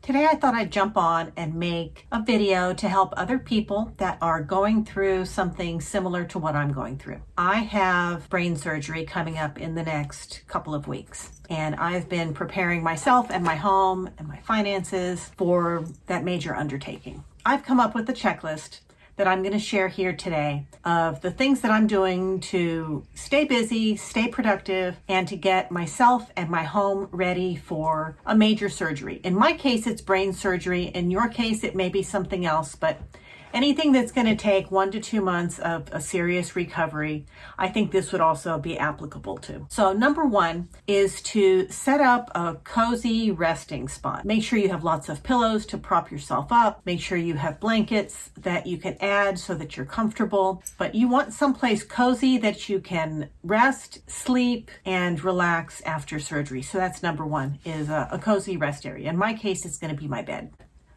Today I thought I'd jump on and make a video to help other people that are going through something similar to what I'm going through. I have brain surgery coming up in the next couple of weeks, and I've been preparing myself and my home and my finances for that major undertaking. I've come up with a checklist that I'm going to share here today of the things that I'm doing to stay busy, stay productive, and to get myself and my home ready for a major surgery. In my case, it's brain surgery. In your case, it may be something else, but anything that's going to take 1 to 2 months of a serious recovery, I think this would also be applicable to. So number one is to set up a cozy resting spot. Make sure you have lots of pillows to prop yourself up. Make sure you have blankets that you can add so that you're comfortable. But you want someplace cozy that you can rest, sleep, and relax after surgery. So that's number one, is a cozy rest area. In my case, it's going to be my bed.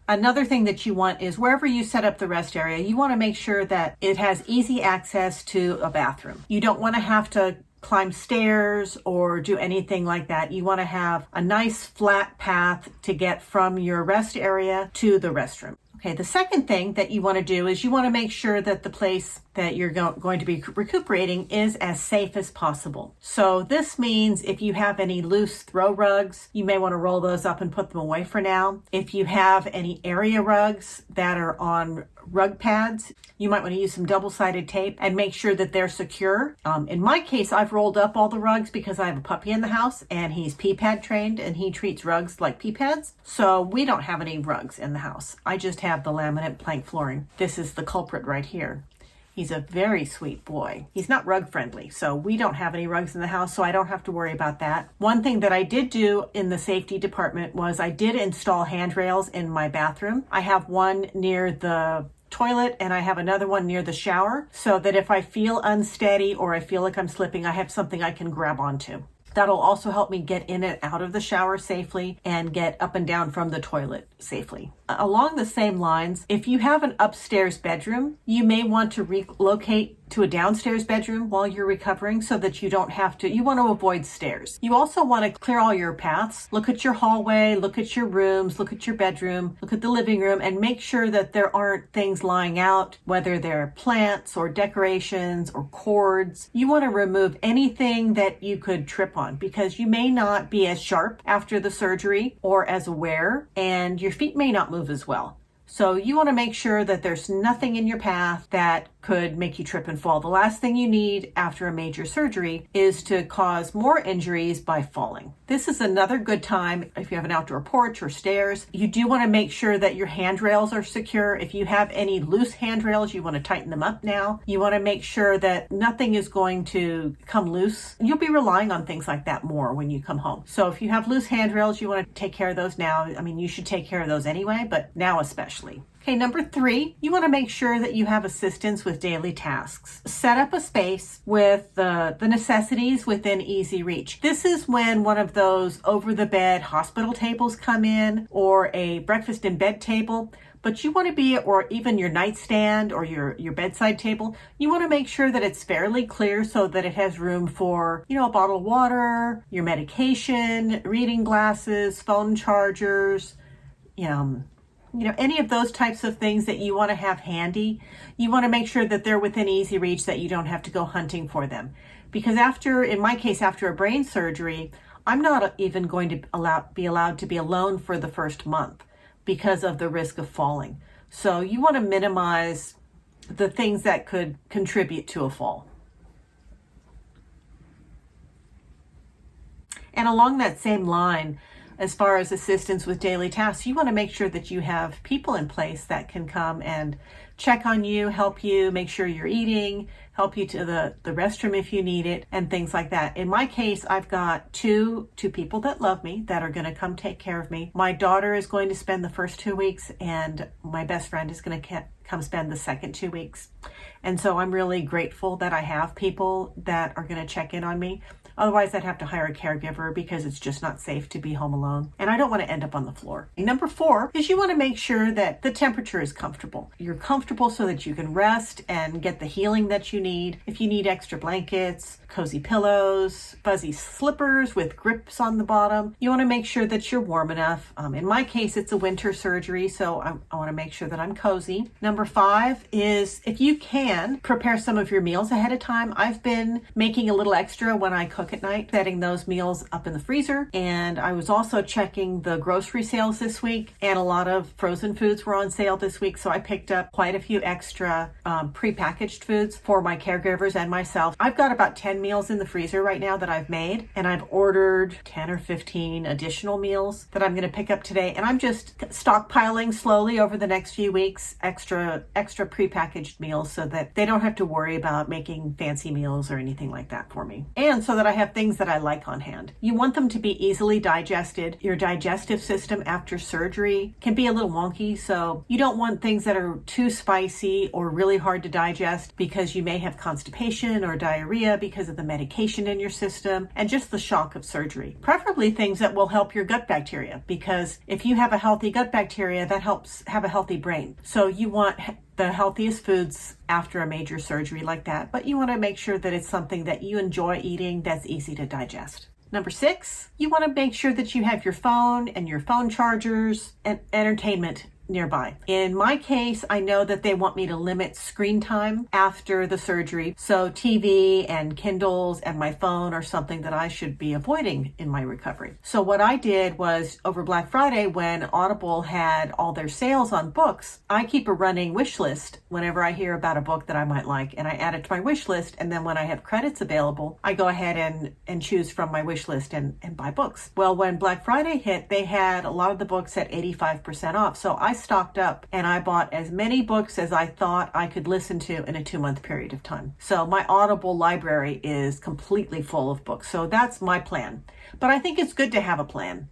Another thing that you want is wherever you set up the rest area, you want to make sure that it has easy access to a bathroom. You don't want to have to climb stairs or do anything like that. You want to have a nice flat path to get from your rest area to the restroom. Okay, the second thing that you want to do is you want to make sure that the place that you're going to be recuperating is as safe as possible. So this means if you have any loose throw rugs, you may want to roll those up and put them away for now. If you have any area rugs that are on rug pads, you might want to use some double-sided tape and make sure that they're secure. In my case, I've rolled up all the rugs because I have a puppy in the house and he's pee pad trained and he treats rugs like pee pads. So we don't have any rugs in the house. I just have the laminate plank flooring. This is the culprit right here. He's a very sweet boy. He's not rug friendly, so we don't have any rugs in the house, so I don't have to worry about that. One thing that I did do in the safety department was I did install handrails in my bathroom. I have one near the toilet and I have another one near the shower so that if I feel unsteady or I feel like I'm slipping, I have something I can grab onto. That'll also help me get in and out of the shower safely and get up and down from the toilet safely. Along the same lines, if you have an upstairs bedroom, you may want to relocate to a downstairs bedroom while you're recovering so that you don't have to, you want to avoid stairs. You also want to clear all your paths. Look at your hallway, look at your rooms, look at your bedroom, look at the living room, and make sure that there aren't things lying out, whether they're plants or decorations or cords. You want to remove anything that you could trip on because you may not be as sharp after the surgery or as aware, and your feet may not move as well. So you want to make sure that there's nothing in your path that could make you trip and fall. The last thing you need after a major surgery is to cause more injuries by falling. This is another good time if you have an outdoor porch or stairs. You do want to make sure that your handrails are secure. If you have any loose handrails, you want to tighten them up now. You want to make sure that nothing is going to come loose. You'll be relying on things like that more when you come home. So if you have loose handrails, you want to take care of those now. I mean, you should take care of those anyway, but now especially. Okay, number 3, you want to make sure that you have assistance with daily tasks. Set up a space with the necessities within easy reach. This is when one of those over-the-bed hospital tables come in or a breakfast in bed table. But you want to be, or even your nightstand or your bedside table, you want to make sure that it's fairly clear so that it has room for, a bottle of water, your medication, reading glasses, phone chargers, any of those types of things that you want to have handy. You want to make sure that they're within easy reach, that you don't have to go hunting for them. Because in my case, after a brain surgery, I'm not even going to be allowed to be alone for the first month because of the risk of falling. So you want to minimize the things that could contribute to a fall. And along that same line, as far as assistance with daily tasks, you want to make sure that you have people in place that can come and check on you, help you, make sure you're eating, help you to the restroom if you need it, and things like that. In my case, I've got two people that love me that are going to come take care of me. My daughter is going to spend the first 2 weeks, and my best friend is going to come spend the second 2 weeks. And so I'm really grateful that I have people that are going to check in on me. Otherwise, I'd have to hire a caregiver because it's just not safe to be home alone. And I don't want to end up on the floor. Number 4 is you want to make sure that the temperature is comfortable. You're comfortable comfortable so that you can rest and get the healing that you need. If you need extra blankets, cozy pillows, fuzzy slippers with grips on the bottom, you want to make sure that you're warm enough. In my case, it's a winter surgery, so I want to make sure that I'm cozy. Number 5 is, if you can, prepare some of your meals ahead of time. I've been making a little extra when I cook at night, setting those meals up in the freezer. And I was also checking the grocery sales this week, and a lot of frozen foods were on sale this week, so I picked up quite a few extra prepackaged foods for my caregivers and myself. I've got about 10 meals in the freezer right now that I've made, and I've ordered 10 or 15 additional meals that I'm going to pick up today, and I'm just stockpiling slowly over the next few weeks extra prepackaged meals so that they don't have to worry about making fancy meals or anything like that for me, and so that I have things that I like on hand. You want them to be easily digested. Your digestive system after surgery can be a little wonky, so you don't want things that are too spicy or really hard to digest, because you may have constipation or diarrhea because of the medication in your system and just the shock of surgery. Preferably things that will help your gut bacteria, because if you have a healthy gut bacteria, that helps have a healthy brain. So you want the healthiest foods after a major surgery like that, but you want to make sure that it's something that you enjoy eating that's easy to digest. Number 6, you want to make sure that you have your phone and your phone chargers and entertainment nearby. In my case, I know that they want me to limit screen time after the surgery, so TV and Kindles and my phone are something that I should be avoiding in my recovery. So what I did was, over Black Friday, when Audible had all their sales on books, I keep a running wish list whenever I hear about a book that I might like, and I add it to my wish list, and then when I have credits available, I go ahead and choose from my wish list and buy books. Well, when Black Friday hit, they had a lot of the books at 85% off, so I stocked up and I bought as many books as I thought I could listen to in a 2-month period of time. So my Audible library is completely full of books. So that's my plan. But I think it's good to have a plan.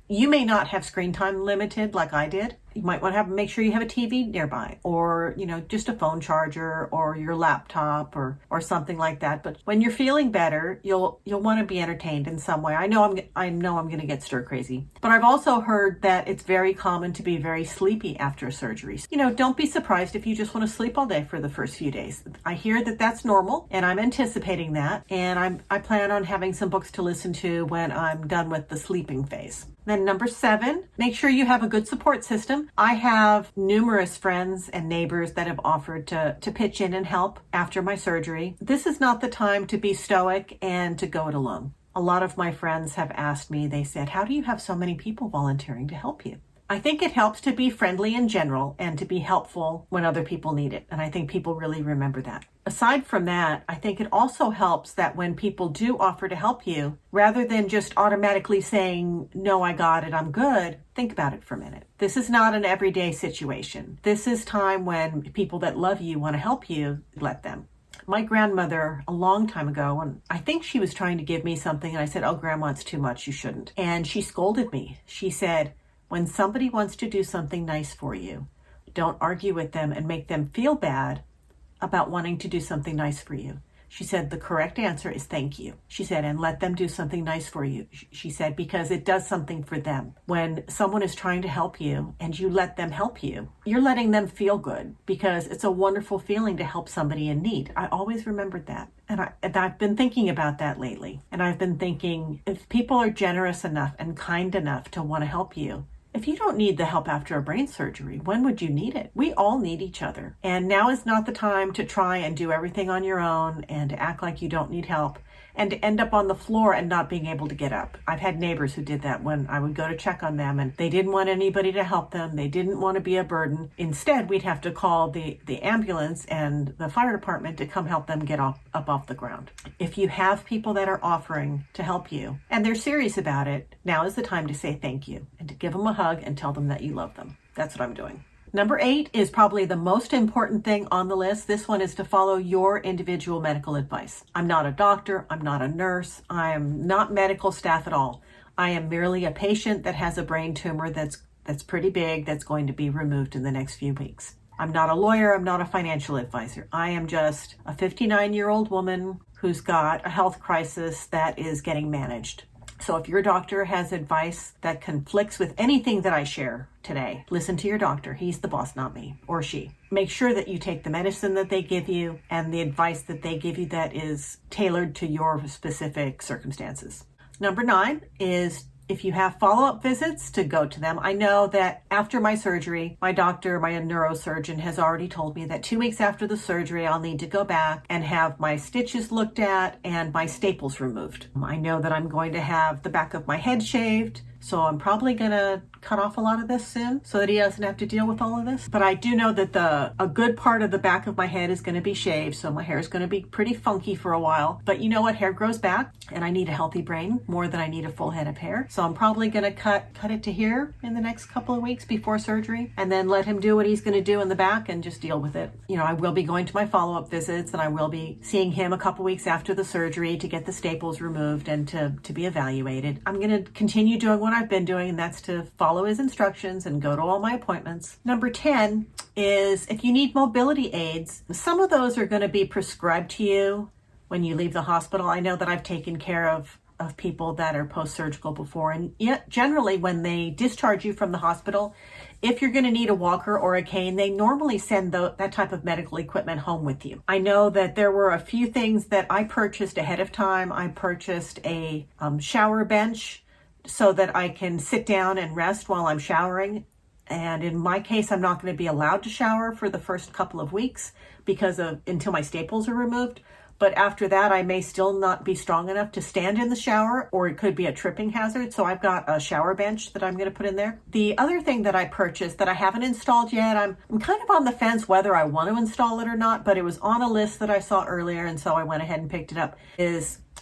You may not have screen time limited like I did. You might want to make sure you have a TV nearby, or, just a phone charger or your laptop or something like that. But when you're feeling better, you'll want to be entertained in some way. I know I'm going to get stir crazy, but I've also heard that it's very common to be very sleepy after a surgery. Don't be surprised if you just want to sleep all day for the first few days. I hear that that's normal, and I'm anticipating that, and I plan on having some books to listen to when I'm done with the sleeping phase. Then number 7, make sure you have a good support system. I have numerous friends and neighbors that have offered to pitch in and help after my surgery. This is not the time to be stoic and to go it alone. A lot of my friends have asked me, they said, how do you have so many people volunteering to help you? I think it helps to be friendly in general and to be helpful when other people need it. And I think people really remember that. Aside from that, I think it also helps that when people do offer to help you, rather than just automatically saying, no, I got it, I'm good, think about it for a minute. This is not an everyday situation. This is time when people that love you want to help you, let them. My grandmother, a long time ago, and I think she was trying to give me something, and I said, oh, Grandma, it's too much, you shouldn't. And she scolded me. She said, when somebody wants to do something nice for you, don't argue with them and make them feel bad about wanting to do something nice for you. She said, the correct answer is thank you. She said, and let them do something nice for you. She said, because it does something for them. When someone is trying to help you and you let them help you, you're letting them feel good, because it's a wonderful feeling to help somebody in need. I always remembered that. And I've been thinking about that lately. And I've been thinking, if people are generous enough and kind enough to want to help you, if you don't need the help after a brain surgery, when would you need it? We all need each other. And now is not the time to try and do everything on your own and to act like you don't need help and to end up on the floor and not being able to get up. I've had neighbors who did that when I would go to check on them, and they didn't want anybody to help them. They didn't want to be a burden. Instead, we'd have to call the ambulance and the fire department to come help them get up off the ground. If you have people that are offering to help you and they're serious about it, now is the time to say thank you and to give them a hug and tell them that you love them. That's what I'm doing. Number 8 is probably the most important thing on the list. This one is to follow your individual medical advice. I'm not a doctor. I'm not a nurse. I am not medical staff at all. I am merely a patient that has a brain tumor that's pretty big, that's going to be removed in the next few weeks. I'm not a lawyer. I'm not a financial advisor. I am just a 59-year-old woman who's got a health crisis that is getting managed. So if your doctor has advice that conflicts with anything that I share today, listen to your doctor. He's the boss, not me or she. Make sure that you take the medicine that they give you and the advice that they give you that is tailored to your specific circumstances. Number 9 is, if you have follow-up visits, to go to them. I know that after my surgery, my doctor, my neurosurgeon, has already told me that 2 weeks after the surgery, I'll need to go back and have my stitches looked at and my staples removed. I know that I'm going to have the back of my head shaved, so I'm probably going to cut off a lot of this soon so that he doesn't have to deal with all of this. But I do know that a good part of the back of my head is going to be shaved, so my hair is going to be pretty funky for a while. But you know what? Hair grows back, and I need a healthy brain more than I need a full head of hair. So I'm probably going to cut it to here in the next couple of weeks before surgery, and then let him do what he's going to do in the back and just deal with it. You know, I will be going to my follow-up visits, and I will be seeing him a couple weeks after the surgery to get the staples removed and to be evaluated. I'm going to continue doing what I've been doing, and that's to follow his instructions and go to all my appointments. Number 10 is, if you need mobility aids, some of those are going to be prescribed to you when you leave the hospital. I know that I've taken care of people that are post-surgical before, and yet generally when they discharge you from the hospital, if you're going to need a walker or a cane, they normally send that type of medical equipment home with you. I know that there were a few things that I purchased ahead of time. I purchased a shower bench so that I can sit down and rest while I'm showering. And in my case, I'm not going to be allowed to shower for the first couple of weeks until my staples are removed. But after that, I may still not be strong enough to stand in the shower, or it could be a tripping hazard. So I've got a shower bench that I'm going to put in there. The other thing that I purchased that I haven't installed yet, I'm kind of on the fence whether I want to install it or not, but it was on a list that I saw earlier, and so I went ahead and picked it up,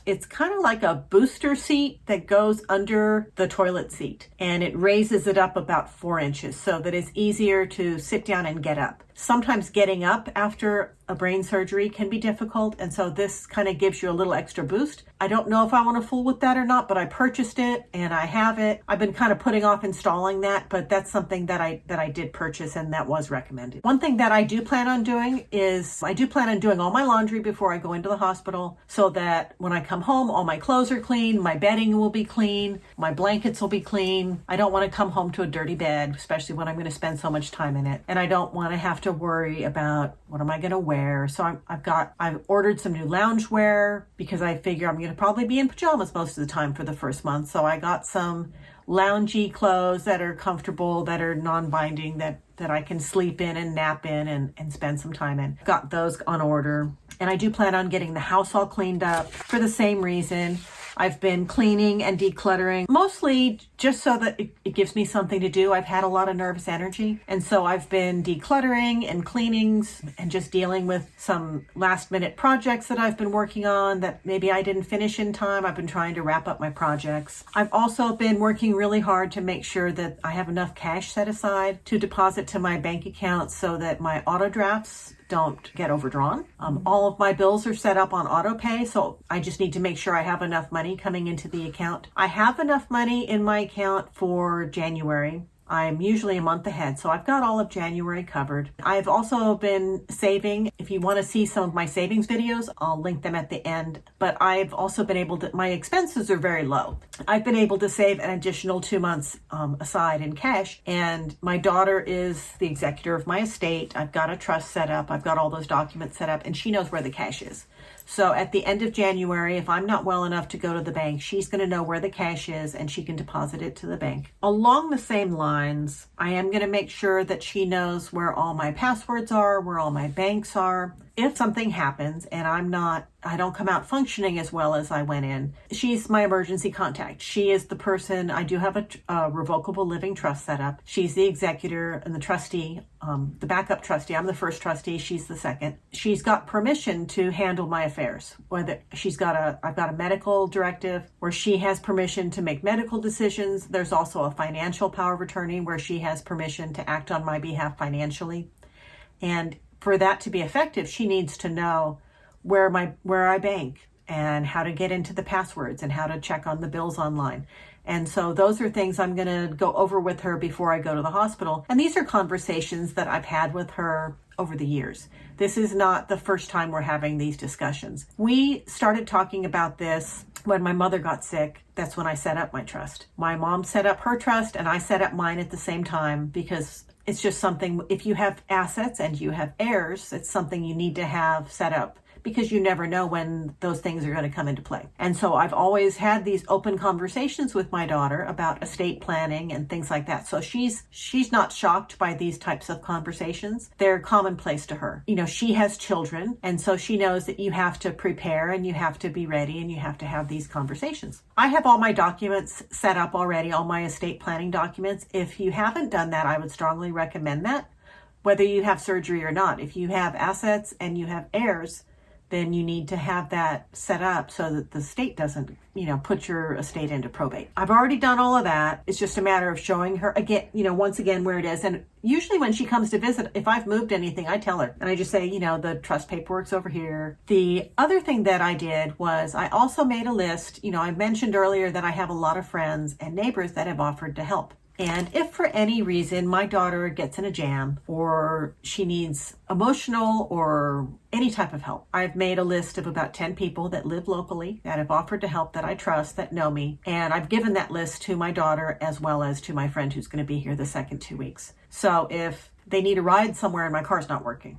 it's kind of like a booster seat that goes under the toilet seat, and it raises it up about 4 inches so that it's easier to sit down and get up. Sometimes getting up after a brain surgery can be difficult, and so this kind of gives you a little extra boost. I don't know if I want to fool with that or not, but I purchased it and I have it. I've been kind of putting off installing that, but that's something that I did purchase, and that was recommended. One thing that I do plan on doing is I do plan on doing all my laundry before I go into the hospital, so that when I come home, all my clothes are clean, my bedding will be clean, my blankets will be clean. I don't want to come home to a dirty bed, especially when I'm going to spend so much time in it. And I don't want to have to worry about what am I going to wear. So I've ordered some new loungewear because I figure I'm going to probably be in pajamas most of the time for the first month. So I got some loungy clothes that are comfortable, that are non-binding, that I can sleep in and nap in and spend some time in. Got those on order. And I do plan on getting the house all cleaned up for the same reason. I've been cleaning and decluttering, mostly just so that it gives me something to do. I've had a lot of nervous energy, and so I've been decluttering and cleanings and just dealing with some last minute projects that I've been working on that maybe I didn't finish in time. I've been trying to wrap up my projects. I've also been working really hard to make sure that I have enough cash set aside to deposit to my bank account so that my auto drafts don't get overdrawn. All of my bills are set up on auto pay, so I just need to make sure I have enough money coming into the account. I have enough money in my account for January. I'm usually a month ahead, so I've got all of January covered. I've also been saving. If you want to see some of my savings videos, I'll link them at the end. But I've also been able to, my expenses are very low. I've been able to save an additional 2 months aside in cash, and my daughter is the executor of my estate. I've got a trust set up. I've got all those documents set up, and she knows where the cash is. So at the end of January, if I'm not well enough to go to the bank, she's going to know where the cash is and she can deposit it to the bank. Along the same lines, I am going to make sure that she knows where all my passwords are, where all my banks are. If something happens and I don't come out functioning as well as I went in, she's my emergency contact. She is the person. I do have a revocable living trust set up. She's the executor and the trustee, the backup trustee. I'm the first trustee. She's the second. She's got permission to handle my affairs. Whether I've got a medical directive where she has permission to make medical decisions. There's also a financial power of attorney where she has permission to act on my behalf financially. And for that to be effective, she needs to know where I bank and how to get into the passwords and how to check on the bills online. And so those are things I'm going to go over with her before I go to the hospital. And these are conversations that I've had with her over the years. This is not the first time we're having these discussions. We started talking about this when my mother got sick, that's when I set up my trust. My mom set up her trust and I set up mine at the same time, because it's just something, if you have assets and you have heirs, it's something you need to have set up, because you never know when those things are going to come into play. And so I've always had these open conversations with my daughter about estate planning and things like that. So she's not shocked by these types of conversations. They're commonplace to her. You know, she has children, and so she knows that you have to prepare and you have to be ready and you have to have these conversations. I have all my documents set up already, all my estate planning documents. If you haven't done that, I would strongly recommend that, whether you have surgery or not. If you have assets and you have heirs, then you need to have that set up so that the state doesn't, put your estate into probate. I've already done all of that. It's just a matter of showing her again, once again, where it is. And usually when she comes to visit, if I've moved anything, I tell her and I just say, the trust paperwork's over here. The other thing that I did was I also made a list. I mentioned earlier that I have a lot of friends and neighbors that have offered to help. And if for any reason my daughter gets in a jam or she needs emotional or any type of help, I've made a list of about 10 people that live locally that have offered to help, that I trust, that know me. And I've given that list to my daughter as well as to my friend who's going to be here the second 2 weeks. So if they need a ride somewhere and my car's not working,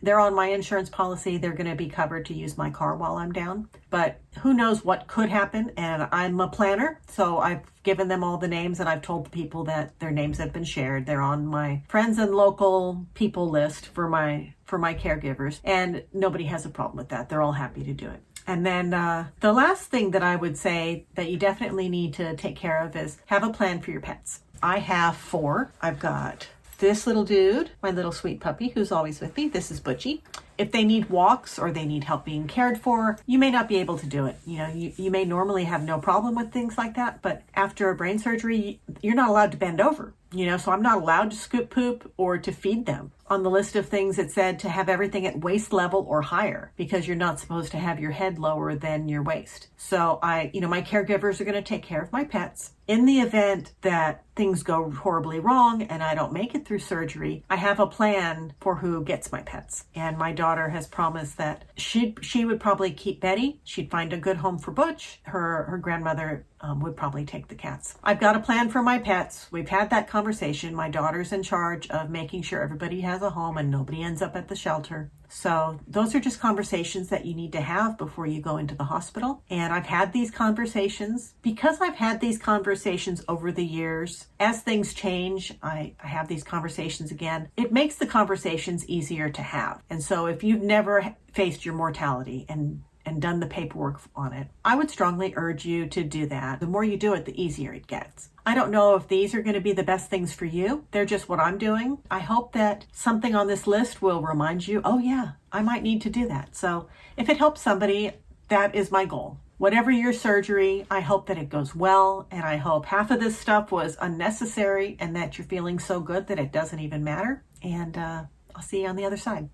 they're on my insurance policy. They're going to be covered to use my car while I'm down. But who knows what could happen? And I'm a planner, so I've given them all the names and I've told the people that their names have been shared. They're on my friends and local people list for my caregivers, and nobody has a problem with that. They're all happy to do it. And then the last thing that I would say that you definitely need to take care of is have a plan for your pets. I have 4. I've got this little dude, my little sweet puppy who's always with me. This is Butchie. If they need walks or they need help being cared for, you may not be able to do it. You may normally have no problem with things like that, but after a brain surgery, you're not allowed to bend over. So I'm not allowed to scoop poop or to feed them. On the list of things, it said to have everything at waist level or higher, because you're not supposed to have your head lower than your waist. So my caregivers are going to take care of my pets. In the event that things go horribly wrong and I don't make it through surgery, I have a plan for who gets my pets. And my daughter has promised that she would probably keep Betty. She'd find a good home for Butch. Her grandmother would probably take the cats. I've got a plan for my pets. We've had that conversation. My daughter's in charge of making sure everybody has a home and nobody ends up at the shelter. So those are just conversations that you need to have before you go into the hospital. And I've had these conversations. Because I've had these conversations over the years, as things change, I have these conversations again. It makes the conversations easier to have. And so if you've never faced your mortality and done the paperwork on it, I would strongly urge you to do that. The more you do it, the easier it gets. I don't know if these are going to be the best things for you. They're just what I'm doing. I hope that something on this list will remind you, oh yeah, I might need to do that. So if it helps somebody, that is my goal. Whatever your surgery, I hope that it goes well, and I hope half of this stuff was unnecessary and that you're feeling so good that it doesn't even matter. And I'll see you on the other side.